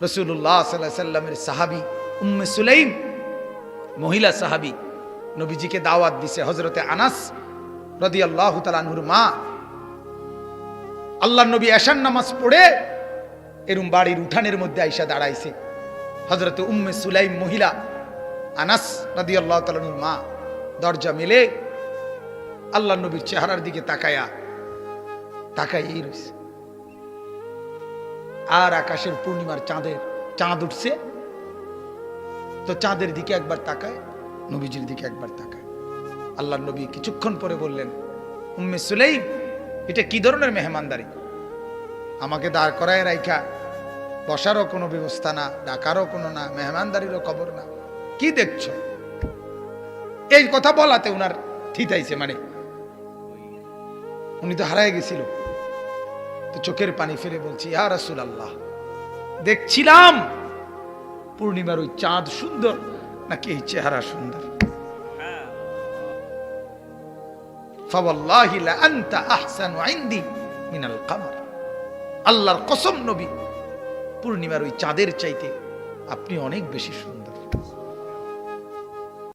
রাসূলুল্লাহ সাল্লাল্লাহু আলাইহি সাল্লামের সাহাবী উম্মে সুলাইম, মহিলা সাহাবী, নবীজিকে দাওয়াত দিছে। হযরতে আনাস রাদিয়াল্লাহু তাআলা আনহুর মা, আল্লাহর নবী এশার নামাজ পড়ে এরম বাড়ির উঠানের মধ্যে আইসা দাঁড়াইছে। হযরতে উম্মে সুলাইম মহিলা আনাস রাদিয়াল্লাহু তাআলা আনহুর মা দরজা মেলে আল্লাহর নবীর চেহারার দিকে তাকাইয়াই রইছে। আর আকাশের পূর্ণিমার চাঁদ উঠছে, তো চাঁদের দিকে একবার তাকায়, নবীজির দিকে একবার তাকায়। আল্লাহর নবী কিছুক্ষণ পরে বললেন, উম্মে সুলাইম, এটা কি ধরনের মেহমানদারি? আমাকে দাঁড় করায় রাইখা বসারও কোনো ব্যবস্থা না, ডাকারও কোনো না, মেহমানদারিরও খবর না, কি দেখছো? এই কথা বলাতে উনার থিতাইছে, মানে উনি তো হারায় গেছিল। তো চোখের পানি ফেলে বলছি, ইয়া রাসূলুল্লাহ, দেখছিলাম পূর্ণিমার ওই চাঁদ সুন্দর নাকি এই চেহারা সুন্দর? ফাওয়াল্লাহি লা আনতা আহসানু ইনদি মিনাল কমর। আল্লাহর কসম নবী, পূর্ণিমার ওই চাঁদের চাইতে আপনি অনেক বেশি সুন্দর।